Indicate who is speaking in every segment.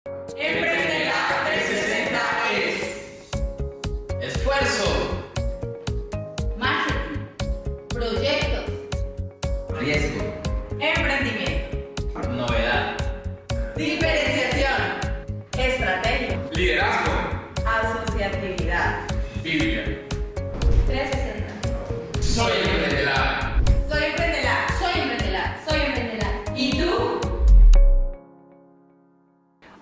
Speaker 1: Emprende Lab 360 es esfuerzo,
Speaker 2: marketing, proyectos,
Speaker 1: riesgo,
Speaker 2: emprendimiento,
Speaker 1: novedad,
Speaker 2: diferenciación, estrategia,
Speaker 1: liderazgo,
Speaker 2: asociatividad.
Speaker 1: Biblia.
Speaker 2: 360.
Speaker 1: Soy Emprende Lab.
Speaker 2: Soy Emprendela, soy Emprendela, soy Emprendela. ¿Y tú?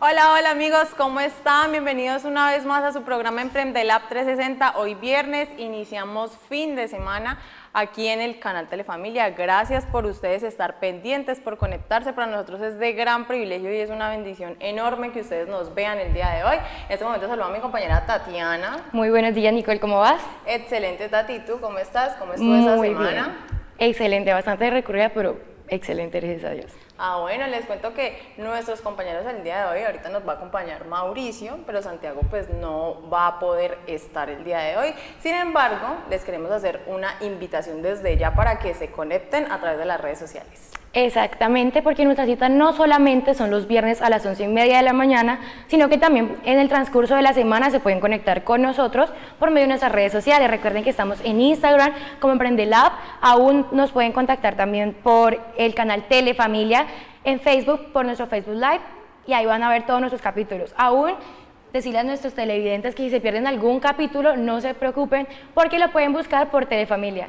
Speaker 3: Hola, hola amigos, ¿cómo están? Bienvenidos una vez más a su programa Emprende Lab 360. Hoy viernes iniciamos fin de semana aquí en el canal Telefamilia. Gracias por ustedes estar pendientes, por conectarse. Para nosotros es de gran privilegio y es una bendición enorme que ustedes nos vean el día de hoy. En este momento saludo a mi compañera Tatiana.
Speaker 4: Muy buenos días, Nicole, ¿cómo vas?
Speaker 3: Excelente, Tati. ¿Y tú cómo estás? ¿Cómo estuvo esa
Speaker 4: Muy
Speaker 3: semana?
Speaker 4: bien. Excelente, bastante recurrida, pero excelente, gracias a Dios.
Speaker 3: Bueno, les cuento que nuestros compañeros el día de hoy, ahorita nos va a acompañar Mauricio, pero Santiago pues no va a poder estar el día de hoy. Sin embargo, les queremos hacer una invitación desde ya para que se conecten a través de las redes sociales.
Speaker 4: Exactamente, porque nuestra cita no solamente son los viernes a las 11:30 de la mañana, sino que también en el transcurso de la semana se pueden conectar con nosotros por medio de nuestras redes sociales. Recuerden que estamos en Instagram como Emprende Lab, aún nos pueden contactar también por el canal Telefamilia, en Facebook por nuestro Facebook Live, y ahí van a ver todos nuestros capítulos. Aún decirle a nuestros televidentes que si se pierden algún capítulo, no se preocupen, porque lo pueden buscar por Telefamilia.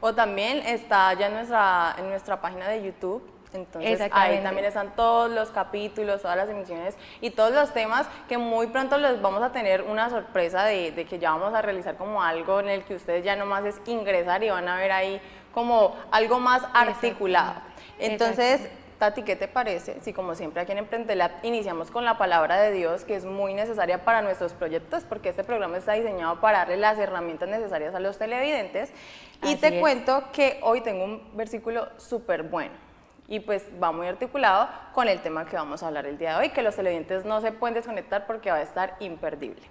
Speaker 3: O también está ya en nuestra página de YouTube, entonces ahí también están todos los capítulos, todas las emisiones y todos los temas que muy pronto les vamos a tener una sorpresa de que ya vamos a realizar como algo en el que ustedes ya nomás es ingresar y van a ver ahí como algo más articulado. Entonces, Tati, ¿qué te parece si como siempre aquí en Emprende Lab iniciamos con la palabra de Dios, que es muy necesaria para nuestros proyectos, porque este programa está diseñado para darle las herramientas necesarias a los televidentes? Y te cuento que hoy tengo un versículo súper bueno y pues va muy articulado con el tema que vamos a hablar el día de hoy, que los televidentes no se pueden desconectar porque va a estar imperdible.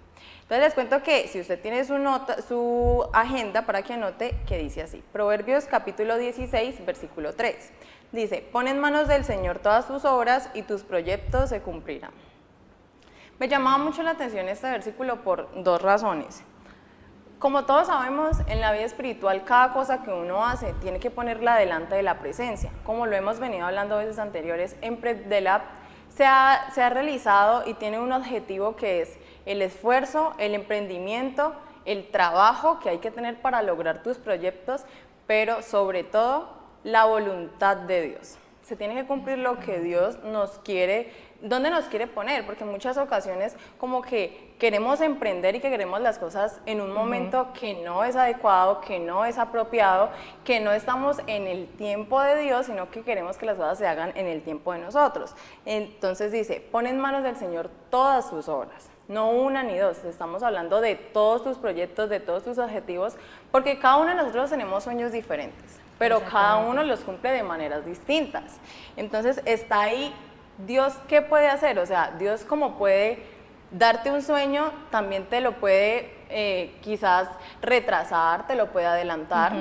Speaker 3: Entonces les cuento que si usted tiene su agenda para que anote, que dice así, Proverbios capítulo 16, versículo 3. Dice, pon en manos del Señor todas tus obras y tus proyectos se cumplirán. Me llamaba mucho la atención este versículo por dos razones. Como todos sabemos, en la vida espiritual cada cosa que uno hace tiene que ponerla delante de la presencia. Como lo hemos venido hablando veces anteriores, Emprende Lab se ha realizado y tiene un objetivo que es el esfuerzo, el emprendimiento, el trabajo que hay que tener para lograr tus proyectos, pero sobre todo la voluntad de Dios. Se tiene que cumplir lo que Dios nos quiere, dónde nos quiere poner, porque en muchas ocasiones como que queremos emprender y que queremos las cosas en un momento que no es adecuado, que no es apropiado, que no estamos en el tiempo de Dios, sino que queremos que las cosas se hagan en el tiempo de nosotros. Entonces dice, pon en manos del Señor todas sus obras. No una ni dos, estamos hablando de todos tus proyectos, de todos tus objetivos, porque cada uno de nosotros tenemos sueños diferentes, pero cada uno los cumple de maneras distintas. Entonces está ahí Dios, ¿qué puede hacer? O sea, Dios como puede darte un sueño, también te lo puede quizás retrasar, te lo puede adelantar.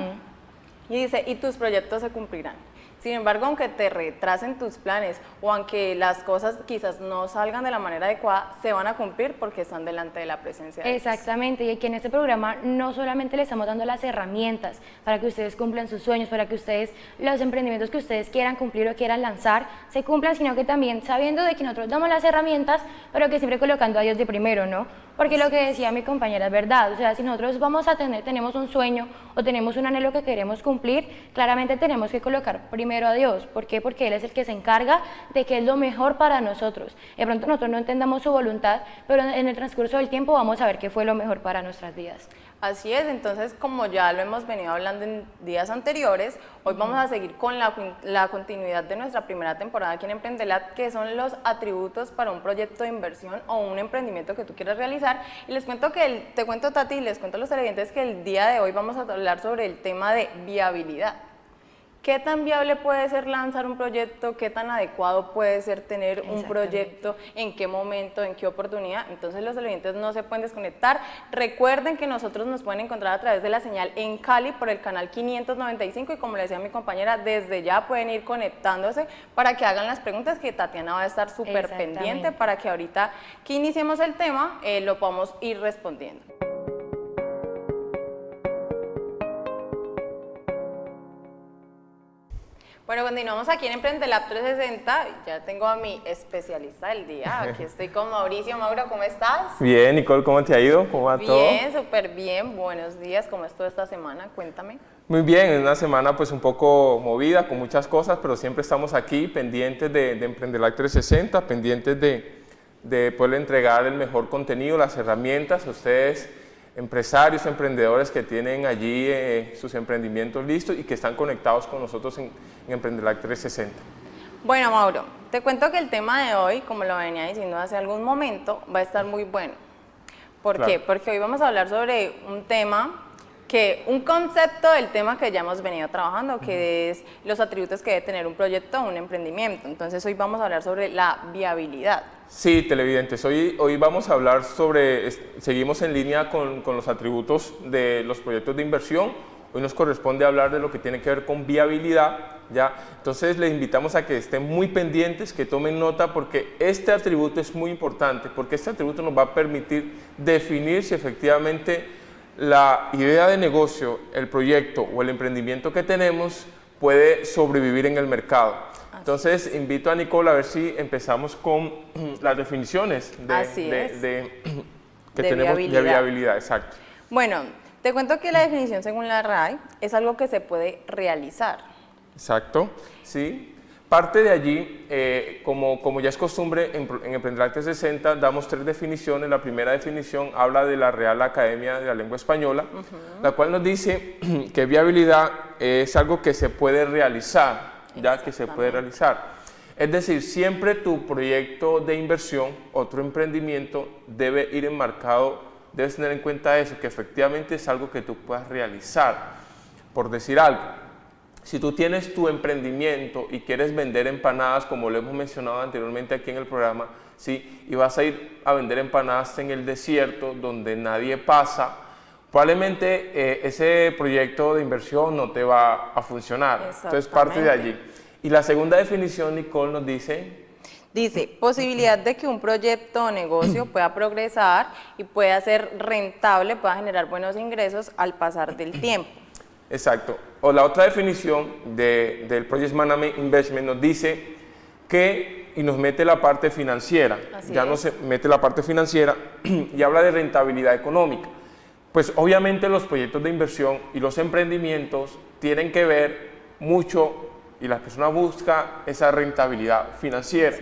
Speaker 3: Y dice, y tus proyectos se cumplirán. Sin embargo, aunque te retrasen tus planes o aunque las cosas quizás no salgan de la manera adecuada, se van a cumplir porque están delante de la presencia de Dios.
Speaker 4: Exactamente, y aquí en este programa no solamente le estamos dando las herramientas para que ustedes cumplan sus sueños, para que ustedes, los emprendimientos que ustedes quieran cumplir o quieran lanzar, se cumplan, sino que también sabiendo de que nosotros damos las herramientas, pero que siempre colocando a Dios de primero, ¿no? Porque lo que decía mi compañera es verdad, o sea, si nosotros tenemos un sueño o tenemos un anhelo que queremos cumplir, claramente tenemos que colocar primero a Dios. ¿Por qué? Porque Él es el que se encarga de que es lo mejor para nosotros. De pronto nosotros no entendamos su voluntad, pero en el transcurso del tiempo vamos a ver qué fue lo mejor para nuestras vidas.
Speaker 3: Así es, entonces como ya lo hemos venido hablando en días anteriores, hoy vamos a seguir con la continuidad de nuestra primera temporada aquí en Emprende Lab, que son los atributos para un proyecto de inversión o un emprendimiento que tú quieras realizar. Y les cuento te cuento Tati, y les cuento a los televidentes que el día de hoy vamos a hablar sobre el tema de viabilidad. ¿Qué tan viable puede ser lanzar un proyecto? ¿Qué tan adecuado puede ser tener un proyecto? ¿En qué momento? ¿En qué oportunidad? Entonces los televidentes no se pueden desconectar. Recuerden que nosotros nos pueden encontrar a través de la señal en Cali por el canal 595 y como le decía mi compañera, desde ya pueden ir conectándose para que hagan las preguntas que Tatiana va a estar súper pendiente para que ahorita que iniciemos el tema lo podamos ir respondiendo. Bueno, continuamos aquí en Emprendilab 360, ya tengo a mi especialista del día, aquí estoy con Mauricio. Mauro, ¿cómo estás?
Speaker 5: Bien, Nicole, ¿cómo te ha ido? ¿Cómo va todo?
Speaker 3: Bien, súper bien, buenos días, ¿cómo estuvo esta semana? Cuéntame.
Speaker 5: Muy bien, es una semana pues un poco movida con muchas cosas, pero siempre estamos aquí pendientes de Emprendilab 360, pendientes de poder entregar el mejor contenido, las herramientas a ustedes, empresarios, emprendedores que tienen allí sus emprendimientos listos y que están conectados con nosotros en Emprendilab 360.
Speaker 3: Bueno, Mauro, te cuento que el tema de hoy, como lo venía diciendo hace algún momento, va a estar muy bueno. ¿Por qué? Porque hoy vamos a hablar sobre un tema un concepto del tema que ya hemos venido trabajando, que es los atributos que debe tener un proyecto o un emprendimiento. Entonces hoy vamos a hablar sobre la viabilidad.
Speaker 5: Sí, televidentes, hoy vamos a hablar sobre, seguimos en línea con los atributos de los proyectos de inversión. Hoy nos corresponde hablar de lo que tiene que ver con viabilidad, ¿ya? Entonces les invitamos a que estén muy pendientes, que tomen nota, porque este atributo es muy importante, porque este atributo nos va a permitir definir si efectivamente la idea de negocio, el proyecto o el emprendimiento que tenemos puede sobrevivir en el mercado. Entonces invito a Nicole a ver si empezamos con las definiciones que tenemos de viabilidad. Exacto.
Speaker 3: Bueno, te cuento que la definición según la RAE es algo que se puede realizar.
Speaker 5: Exacto, sí. Parte de allí, como ya es costumbre, en Emprendilab 360 damos 3 definiciones. La primera definición habla de la Real Academia de la Lengua Española, la cual nos dice que viabilidad es algo que se puede realizar, ya que se puede realizar. Es decir, siempre tu proyecto de inversión, otro emprendimiento, debe ir enmarcado, debes tener en cuenta eso, que efectivamente es algo que tú puedas realizar. Por decir algo, si tú tienes tu emprendimiento y quieres vender empanadas, como lo hemos mencionado anteriormente aquí en el programa, ¿sí? Y vas a ir a vender empanadas en el desierto donde nadie pasa, probablemente ese proyecto de inversión no te va a funcionar. Entonces parte de allí. Y la segunda definición, Nicole, nos dice...
Speaker 3: Dice, posibilidad de que un proyecto o negocio pueda progresar y pueda ser rentable, pueda generar buenos ingresos al pasar del tiempo.
Speaker 5: Exacto. O la otra definición del Project Management Investment nos dice que, y nos mete la parte financiera, nos mete la parte financiera y habla de rentabilidad económica. Pues obviamente los proyectos de inversión y los emprendimientos tienen que ver mucho y las personas buscan esa rentabilidad financiera.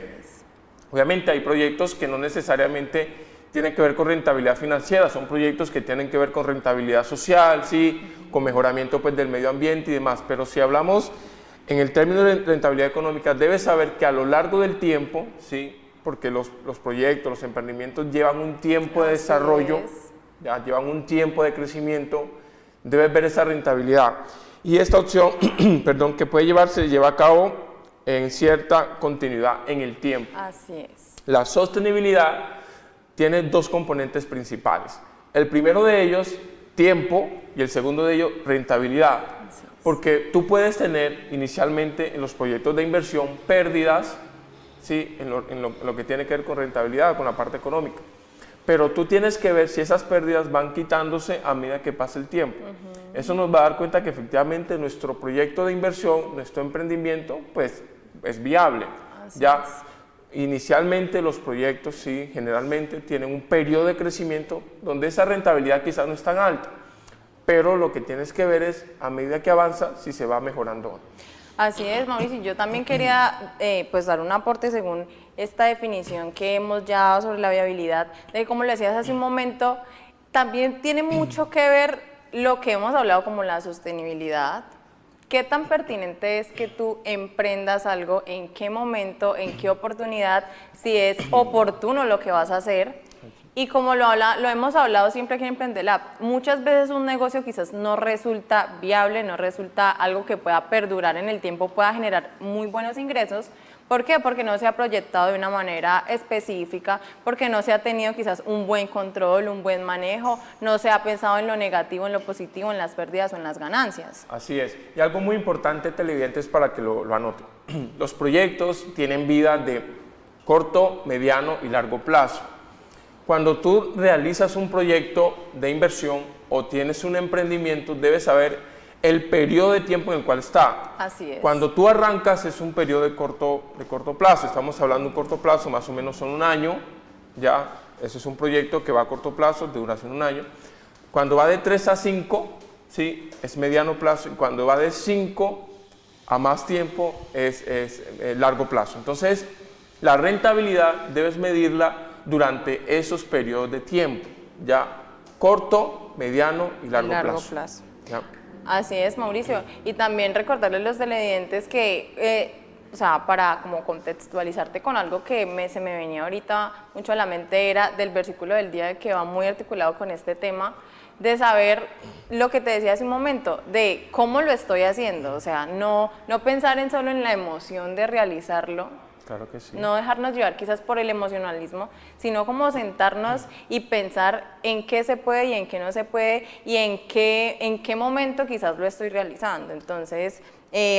Speaker 5: Obviamente hay proyectos que no necesariamente tienen que ver con rentabilidad financiera, son proyectos que tienen que ver con rentabilidad social, sí, con mejoramiento pues, del medio ambiente y demás, pero si hablamos en el término de rentabilidad económica, debes saber que a lo largo del tiempo, sí, porque los proyectos, los emprendimientos llevan un tiempo de desarrollo, ya, llevan un tiempo de crecimiento, debes ver esa rentabilidad. Y esta opción, perdón, que puede llevarse, se lleva a cabo en cierta continuidad en el tiempo.
Speaker 3: Así es.
Speaker 5: La sostenibilidad tiene 2 componentes principales. El primero de ellos, tiempo, y el segundo de ellos, rentabilidad. Porque tú puedes tener inicialmente en los proyectos de inversión pérdidas, ¿sí? en lo que tiene que ver con rentabilidad, con la parte económica. Pero tú tienes que ver si esas pérdidas van quitándose a medida que pasa el tiempo. Eso nos va a dar cuenta que efectivamente nuestro proyecto de inversión, nuestro emprendimiento, pues es viable. Ya. Inicialmente los proyectos, sí, generalmente tienen un periodo de crecimiento donde esa rentabilidad quizás no es tan alta, pero lo que tienes que ver es a medida que avanza si se va mejorando.
Speaker 3: Así es, Mauricio. Yo también quería pues dar un aporte según esta definición que hemos ya dado sobre la viabilidad, de como lo decías hace un momento, también tiene mucho que ver lo que hemos hablado como la sostenibilidad. ¿Qué tan pertinente es que tú emprendas algo? ¿En qué momento? ¿En qué oportunidad? Si es oportuno lo que vas a hacer. Y como lo hemos hablado siempre aquí en Emprende-Lab, muchas veces un negocio quizás no resulta viable, no resulta algo que pueda perdurar en el tiempo, pueda generar muy buenos ingresos. ¿Por qué? Porque no se ha proyectado de una manera específica, porque no se ha tenido quizás un buen control, un buen manejo, no se ha pensado en lo negativo, en lo positivo, en las pérdidas o en las ganancias.
Speaker 5: Así es. Y algo muy importante, televidentes, para que lo anoten. Los proyectos tienen vida de corto, mediano y largo plazo. Cuando tú realizas un proyecto de inversión o tienes un emprendimiento, debes saber el periodo de tiempo en el cual está.
Speaker 3: Así es.
Speaker 5: Cuando tú arrancas es un periodo de corto plazo, estamos hablando de un corto plazo, más o menos son un año, ya, ese es un proyecto que va a corto plazo, de duración un año. Cuando va de 3 a 5, ¿sí? Es mediano plazo, y cuando va de 5 a más tiempo es largo plazo. Entonces, la rentabilidad debes medirla durante esos periodos de tiempo, ya, corto, mediano y largo plazo. Ya.
Speaker 3: Así es, Mauricio. Y también recordarles a los televidentes que, o sea, para como contextualizarte con algo que se me venía ahorita mucho a la mente, era del versículo del día que va muy articulado con este tema, de saber lo que te decía hace un momento, de cómo lo estoy haciendo. O sea, no pensar en solo en la emoción de realizarlo,
Speaker 5: Claro que sí.
Speaker 3: no dejarnos llevar quizás por el emocionalismo, sino como sentarnos y pensar en qué se puede y en qué no se puede y en qué momento quizás lo estoy realizando. Entonces,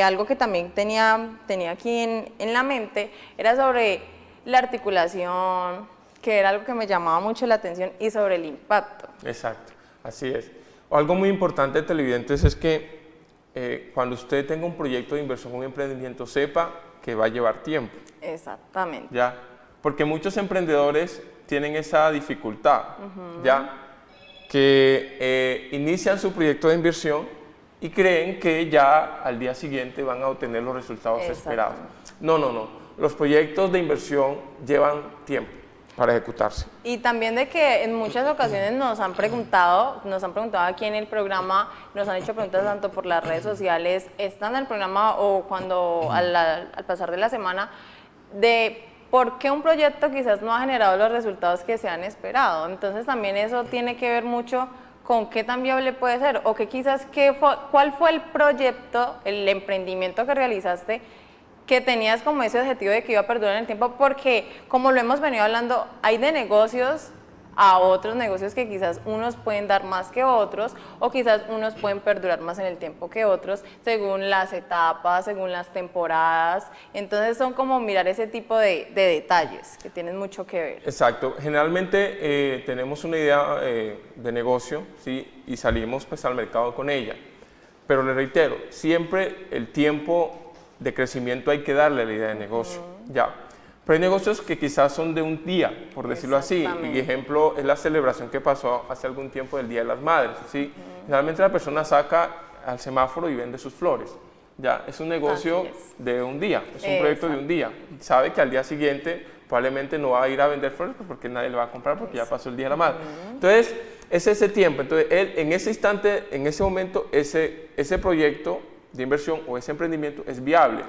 Speaker 3: algo que también tenía aquí en la mente era sobre la articulación, que era algo que me llamaba mucho la atención, y sobre el impacto.
Speaker 5: Exacto, así es. Algo muy importante, televidentes, es que cuando usted tenga un proyecto de inversión, un emprendimiento, sepa que va a llevar tiempo.
Speaker 3: Exactamente.
Speaker 5: ¿Ya? Porque muchos emprendedores tienen esa dificultad, ¿ya? Que inician su proyecto de inversión y creen que ya al día siguiente van a obtener los resultados esperados. No. Los proyectos de inversión llevan tiempo para ejecutarse.
Speaker 3: Y también de que en muchas ocasiones nos han preguntado aquí en el programa, nos han hecho preguntas tanto por las redes sociales, estando en el programa o cuando al pasar de la semana, de por qué un proyecto quizás no ha generado los resultados que se han esperado. Entonces también eso tiene que ver mucho con qué tan viable puede ser, o que quizás cuál fue el proyecto, el emprendimiento que realizaste, que tenías como ese objetivo de que iba a perdurar en el tiempo, porque como lo hemos venido hablando, hay de negocios a otros negocios que quizás unos pueden dar más que otros, o quizás unos pueden perdurar más en el tiempo que otros, según las etapas, según las temporadas. Entonces son como mirar ese tipo de detalles que tienen mucho que ver.
Speaker 5: Exacto. Generalmente tenemos una idea de negocio, ¿sí? Y salimos pues al mercado con ella. Pero le reitero, siempre el tiempo de crecimiento hay que darle a la idea de negocio, ya. Pero hay negocios que quizás son de un día, por decirlo así, y ejemplo es la celebración que pasó hace algún tiempo del Día de las Madres, ¿sí? Generalmente la persona saca al semáforo y vende sus flores, ya, es un negocio de un día, es un proyecto de un día, sabe que al día siguiente probablemente no va a ir a vender flores porque nadie le va a comprar porque ya pasó el Día de la Madre. Entonces, es ese tiempo, entonces él en ese instante, en ese momento, ese proyecto de inversión o ese emprendimiento es viable,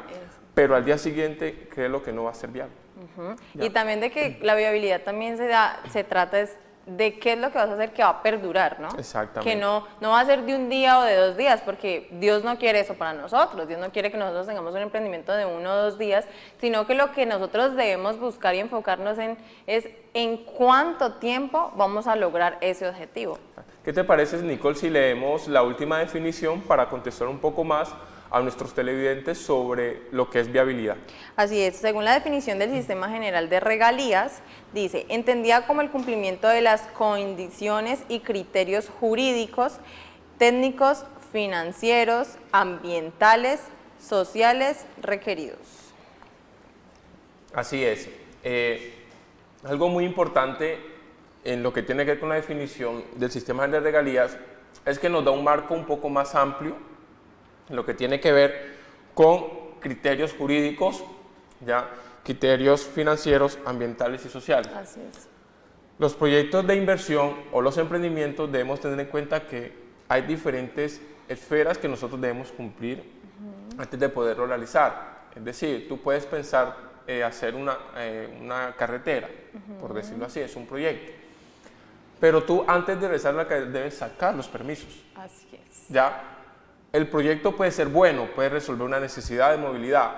Speaker 5: pero al día siguiente cree lo que no va a ser viable.
Speaker 3: Y también de que la viabilidad también se trata de qué es lo que vas a hacer que va a perdurar, ¿no?
Speaker 5: Exactamente.
Speaker 3: Que no va a ser de un día o de 2 días, porque Dios no quiere eso para nosotros. Dios no quiere que nosotros tengamos un emprendimiento de 1 o 2 días, sino que lo que nosotros debemos buscar y enfocarnos es en cuánto tiempo vamos a lograr ese objetivo.
Speaker 5: ¿Qué te parece, Nicole, si leemos la última definición para contestar un poco más a nuestros televidentes sobre lo que es viabilidad?
Speaker 3: Así es, según la definición del Sistema General de Regalías, dice, entendida como el cumplimiento de las condiciones y criterios jurídicos, técnicos, financieros, ambientales, sociales requeridos.
Speaker 5: Así es. Algo muy importante en lo que tiene que ver con la definición del Sistema General de Regalías es que nos da un marco un poco más amplio en lo que tiene que ver con criterios jurídicos, ¿ya? Criterios financieros, ambientales y sociales.
Speaker 3: Así es.
Speaker 5: Los proyectos de inversión o los emprendimientos debemos tener en cuenta que hay diferentes esferas que nosotros debemos cumplir antes de poderlo realizar. Es decir, tú puedes pensar hacer una carretera, por decirlo así, es un proyecto. pero tú antes de realizar la alcaldía debes sacar los permisos.
Speaker 3: Así es.
Speaker 5: Ya, el proyecto puede ser bueno, puede resolver una necesidad de movilidad,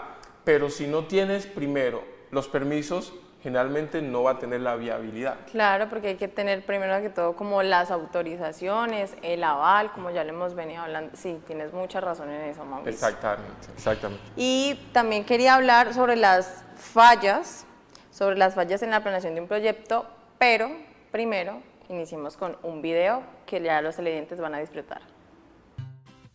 Speaker 5: pero si no tienes primero los permisos, generalmente no va a tener la viabilidad.
Speaker 3: Claro, porque hay que tener primero que todo como las autorizaciones, el aval, como ya le hemos venido hablando. Sí, tienes mucha razón en eso, Mauricio.
Speaker 5: Exactamente, exactamente.
Speaker 3: Y también quería hablar sobre las fallas en la planeación de un proyecto, pero primero iniciemos con un video que ya los televidentes van a disfrutar.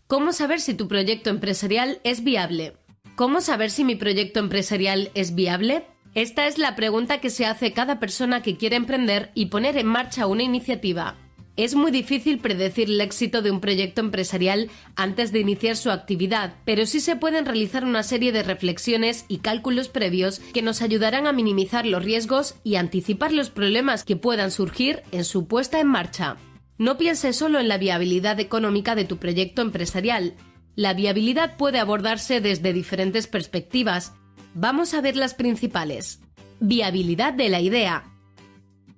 Speaker 6: ¿Cómo saber si tu proyecto empresarial es viable? ¿Cómo saber si mi proyecto empresarial es viable? Esta es la pregunta que se hace cada persona que quiere emprender y poner en marcha una iniciativa. Es muy difícil predecir el éxito de un proyecto empresarial antes de iniciar su actividad, pero sí se pueden realizar una serie de reflexiones y cálculos previos que nos ayudarán a minimizar los riesgos y anticipar los problemas que puedan surgir en su puesta en marcha. No pienses solo en la viabilidad económica de tu proyecto empresarial. La viabilidad puede abordarse desde diferentes perspectivas. Vamos a ver las principales. Viabilidad de la idea.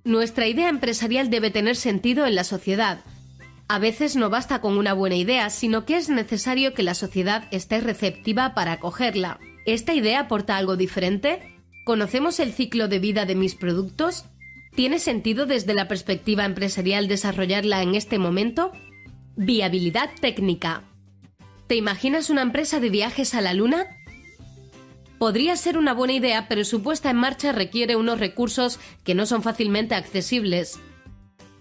Speaker 6: Nuestra idea empresarial debe tener sentido en la sociedad. A veces no basta con una buena idea, sino que es necesario que la sociedad esté receptiva para acogerla. ¿Esta idea aporta algo diferente? ¿Conocemos el ciclo de vida de mis productos? ¿Tiene sentido desde la perspectiva empresarial desarrollarla en este momento? Viabilidad técnica. ¿Te imaginas una empresa de viajes a la Luna? Podría ser una buena idea, pero su puesta en marcha requiere unos recursos que no son fácilmente accesibles.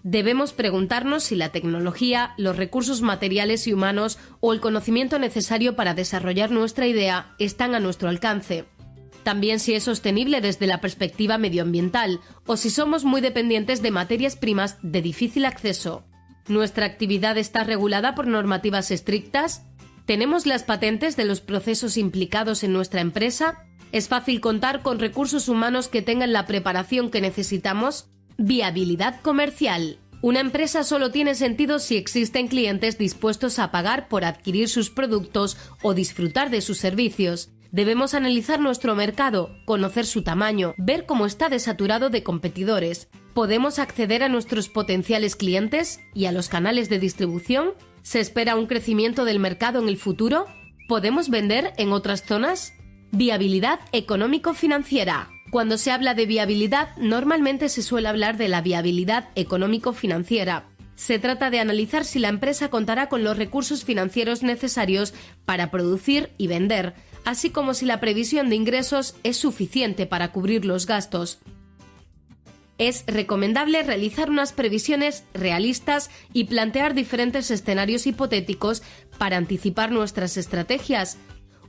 Speaker 6: Debemos preguntarnos si la tecnología, los recursos materiales y humanos o el conocimiento necesario para desarrollar nuestra idea están a nuestro alcance. También si es sostenible desde la perspectiva medioambiental o si somos muy dependientes de materias primas de difícil acceso. ¿Nuestra actividad está regulada por normativas estrictas? ¿Tenemos las patentes de los procesos implicados en nuestra empresa? ¿Es fácil contar con recursos humanos que tengan la preparación que necesitamos? Viabilidad comercial. Una empresa solo tiene sentido si existen clientes dispuestos a pagar por adquirir sus productos o disfrutar de sus servicios. Debemos analizar nuestro mercado, conocer su tamaño, ver cómo está desaturado de competidores. ¿Podemos acceder a nuestros potenciales clientes y a los canales de distribución? ¿Se espera un crecimiento del mercado en el futuro? ¿Podemos vender en otras zonas? Viabilidad económico-financiera. Cuando se habla de viabilidad, normalmente se suele hablar de la viabilidad económico-financiera. Se trata de analizar si la empresa contará con los recursos financieros necesarios para producir y vender, así como si la previsión de ingresos es suficiente para cubrir los gastos. Es recomendable realizar unas previsiones realistas y plantear diferentes escenarios hipotéticos para anticipar nuestras estrategias.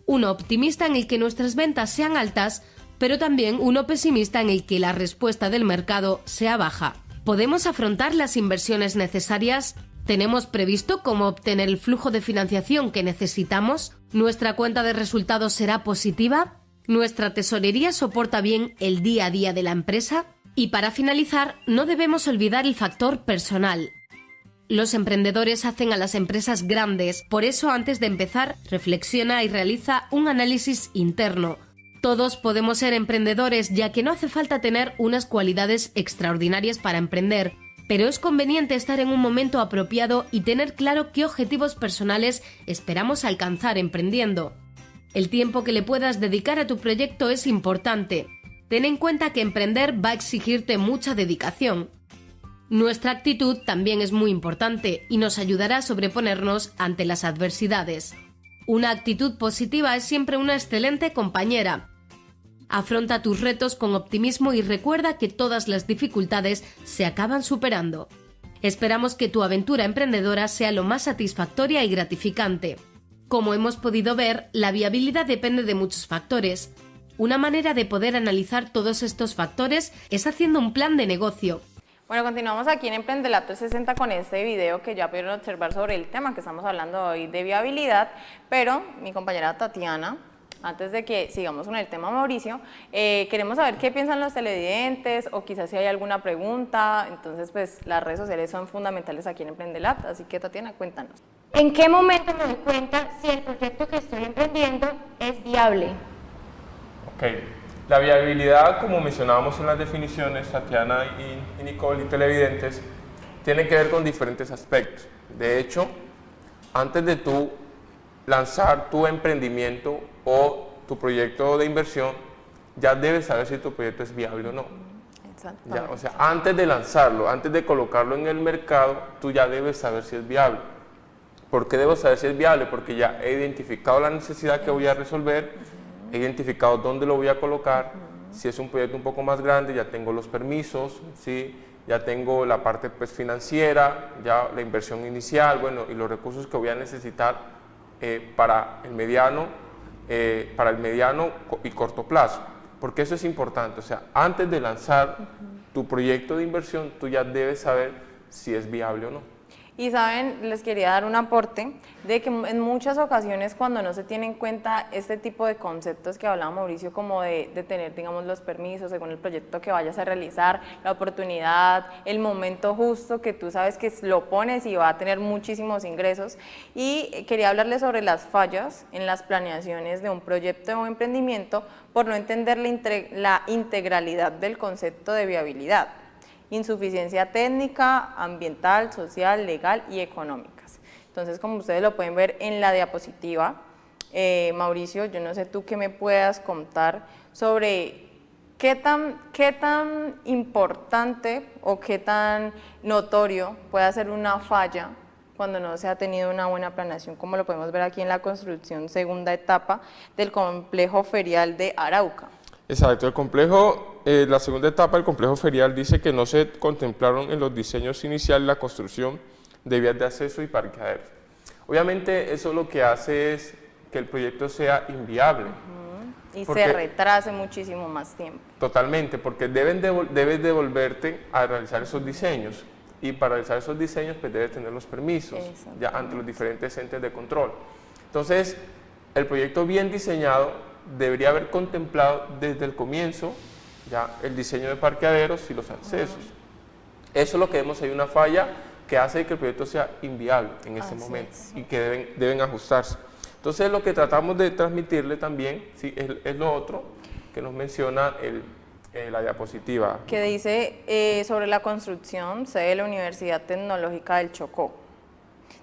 Speaker 6: Uno optimista en el que nuestras ventas sean altas, pero también uno pesimista en el que la respuesta del mercado sea baja. ¿Podemos afrontar las inversiones necesarias? ¿Tenemos previsto cómo obtener el flujo de financiación que necesitamos? ¿Nuestra cuenta de resultados será positiva? ¿Nuestra tesorería soporta bien el día a día de la empresa? Y para finalizar, no debemos olvidar el factor personal. Los emprendedores hacen a las empresas grandes, por eso antes de empezar, reflexiona y realiza un análisis interno. Todos podemos ser emprendedores, ya que no hace falta tener unas cualidades extraordinarias para emprender, pero es conveniente estar en un momento apropiado y tener claro qué objetivos personales esperamos alcanzar emprendiendo. El tiempo que le puedas dedicar a tu proyecto es importante. Ten en cuenta que emprender va a exigirte mucha dedicación. Nuestra actitud también es muy importante y nos ayudará a sobreponernos ante las adversidades. Una actitud positiva es siempre una excelente compañera. Afronta tus retos con optimismo y recuerda que todas las dificultades se acaban superando. Esperamos que tu aventura emprendedora sea lo más satisfactoria y gratificante. Como hemos podido ver, la viabilidad depende de muchos factores. Una manera de poder analizar todos estos factores es haciendo un plan de negocio.
Speaker 3: Bueno, continuamos aquí en Emprendelab 360 con este video que ya pudieron observar sobre el tema que estamos hablando hoy de viabilidad, pero mi compañera Tatiana, antes de que sigamos con el tema, Mauricio, queremos saber qué piensan los televidentes o quizás si hay alguna pregunta. Entonces, pues las redes sociales son fundamentales aquí en Emprendelab, así que Tatiana, cuéntanos.
Speaker 4: ¿En qué momento me doy cuenta si el proyecto que estoy emprendiendo es viable?
Speaker 5: Ok, la viabilidad, como mencionábamos en las definiciones, Tatiana y Nicole y televidentes, tiene que ver con diferentes aspectos. De hecho, antes de tú lanzar tu emprendimiento o tu proyecto de inversión, ya debes saber si tu proyecto es viable o no. Ya, o sea, antes de lanzarlo, antes de colocarlo en el mercado, tú ya debes saber si es viable. ¿Por qué debo saber si es viable? Porque ya he identificado la necesidad que voy a resolver, he identificado dónde lo voy a colocar. Si es un proyecto un poco más grande, ya tengo los permisos, ¿sí? Ya tengo la parte pues, financiera, ya la inversión inicial, bueno, y los recursos que voy a necesitar para el mediano y corto plazo. Porque eso es importante, o sea, antes de lanzar tu proyecto de inversión, tú ya debes saber si es viable o no.
Speaker 3: Y saben, les quería dar un aporte de que en muchas ocasiones cuando no se tiene en cuenta este tipo de conceptos que hablaba Mauricio, como de tener, digamos, los permisos según el proyecto que vayas a realizar, la oportunidad, el momento justo que tú sabes que lo pones y va a tener muchísimos ingresos. Y quería hablarles sobre las fallas en las planeaciones de un proyecto o emprendimiento por no entender la integralidad del concepto de viabilidad. Insuficiencia técnica, ambiental, social, legal y económicas. Entonces, como ustedes lo pueden ver en la diapositiva, Mauricio, yo no sé tú qué me puedas contar sobre qué tan importante o qué tan notorio puede ser una falla cuando no se ha tenido una buena planeación, como lo podemos ver aquí en la construcción segunda etapa del complejo ferial de Arauca.
Speaker 5: Exacto, la segunda etapa del complejo ferial dice que no se contemplaron en los diseños iniciales la construcción de vías de acceso y parqueaderos. Obviamente eso lo que hace es que el proyecto sea inviable.
Speaker 3: Y se retrase muchísimo más tiempo.
Speaker 5: Totalmente, porque debes devolverte a realizar esos diseños y para realizar esos diseños pues debes tener los permisos ya ante los diferentes entes de control. Entonces, el proyecto bien diseñado debería haber contemplado desde el comienzo ya el diseño de parqueaderos y los accesos. Eso es lo que vemos, hay una falla que hace que el proyecto sea inviable en ese momento y que deben ajustarse. Entonces lo que tratamos de transmitirle también, ¿sí? es lo otro que nos menciona la diapositiva.
Speaker 3: Que dice sobre la construcción, sede de la Universidad Tecnológica del Chocó.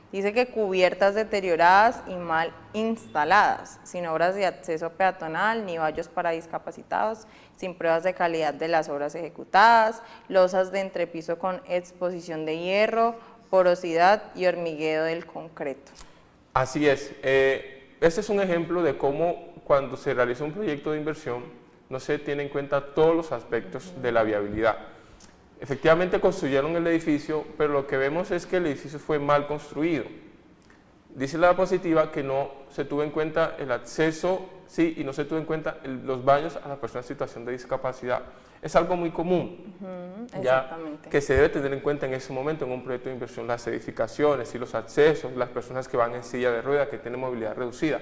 Speaker 3: Dice que cubiertas deterioradas y mal instaladas, sin obras de acceso peatonal ni vallos para discapacitados, sin pruebas de calidad de las obras ejecutadas, losas de entrepiso con exposición de hierro, porosidad y hormigueo del concreto.
Speaker 5: Así es. Este es un ejemplo de cómo cuando se realiza un proyecto de inversión no se tiene en cuenta todos los aspectos de la viabilidad. Efectivamente construyeron el edificio, pero lo que vemos es que el edificio fue mal construido. Dice la diapositiva que no se tuvo en cuenta el acceso, sí, y no se tuvo en cuenta los baños a las personas en situación de discapacidad. Es algo muy común, ya, que se debe tener en cuenta en ese momento en un proyecto de inversión, las edificaciones y los accesos, las personas que van en silla de ruedas, que tienen movilidad reducida.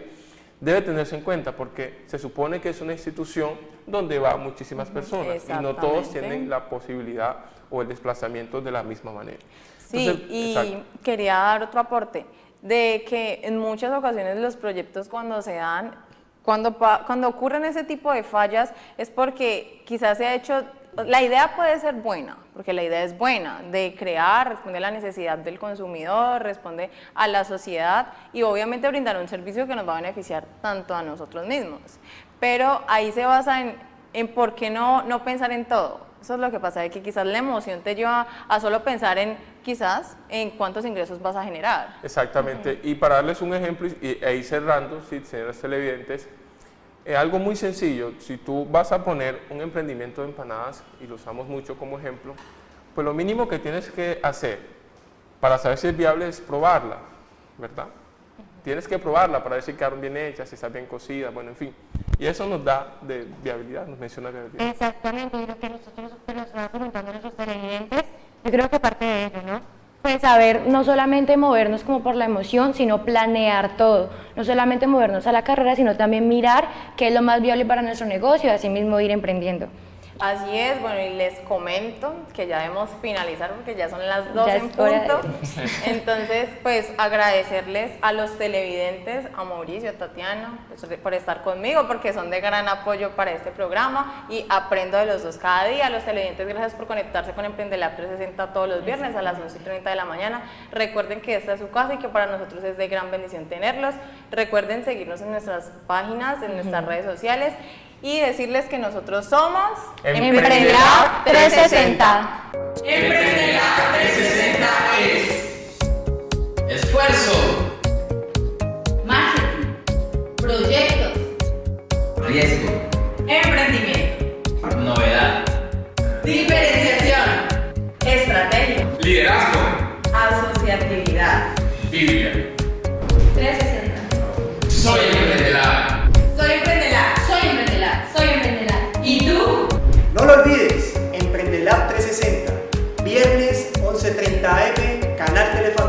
Speaker 5: Debe tenerse en cuenta porque se supone que es una institución donde van muchísimas personas y no todos tienen la posibilidad o el desplazamiento de la misma manera.
Speaker 3: Sí, entonces, y quería dar otro aporte de que en muchas ocasiones los proyectos cuando se dan, cuando ocurren ese tipo de fallas es porque quizás se ha hecho, la idea puede ser buena, porque la idea es buena, de crear, responde a la necesidad del consumidor, responde a la sociedad y obviamente brindar un servicio que nos va a beneficiar tanto a nosotros mismos. Pero ahí se basa en por qué no pensar en todo. Eso es lo que pasa, de que quizás la emoción te lleva a solo pensar en cuántos ingresos vas a generar.
Speaker 5: Exactamente, y para darles un ejemplo y ahí cerrando, sí, señores televidentes, algo muy sencillo, si tú vas a poner un emprendimiento de empanadas, y lo usamos mucho como ejemplo, pues lo mínimo que tienes que hacer para saber si es viable es probarla, ¿verdad? Tienes que probarla para ver si quedaron bien hechas, si están bien cocidas, bueno, en fin. Y eso nos da de viabilidad, nos menciona viabilidad.
Speaker 4: Exactamente, y lo que nosotros estamos preguntando a nuestros televidentes, yo creo que parte de ello, ¿no? Pues saber no solamente movernos como por la emoción, sino planear todo. No solamente movernos a la carrera, sino también mirar qué es lo más viable para nuestro negocio y así mismo ir emprendiendo.
Speaker 3: Así es, bueno, y les comento que ya debemos finalizar porque ya son las 2
Speaker 4: Ya
Speaker 3: en
Speaker 4: es hora de
Speaker 3: punto. Entonces, pues agradecerles a los televidentes, a Mauricio, a Tatiana, pues, por estar conmigo, porque son de gran apoyo para este programa y aprendo de los dos cada día. A los televidentes, gracias por conectarse con Emprendelab 360 todos los viernes a las 11:30 de la mañana. Recuerden que esta es su casa y que para nosotros es de gran bendición tenerlos. Recuerden seguirnos en nuestras páginas, en nuestras redes sociales. Y decirles que nosotros somos
Speaker 4: Emprendelab 360.
Speaker 1: Emprendelab 360 es esfuerzo,
Speaker 2: Marketing. Proyectos.
Speaker 1: riesgo,
Speaker 2: Emprendimiento.
Speaker 1: novedad,
Speaker 2: Diferenciación. Estrategia.
Speaker 1: liderazgo,
Speaker 2: Asociatividad.
Speaker 1: Biblia.
Speaker 2: 360.
Speaker 1: Soy Emprendelab.
Speaker 2: Soy Emprendelab. Soy Emprendelab. Soy Emprendelab. ¿Y tú?
Speaker 7: No lo olvides, Emprendelab 360, viernes 11:30 am, canal Telefacción.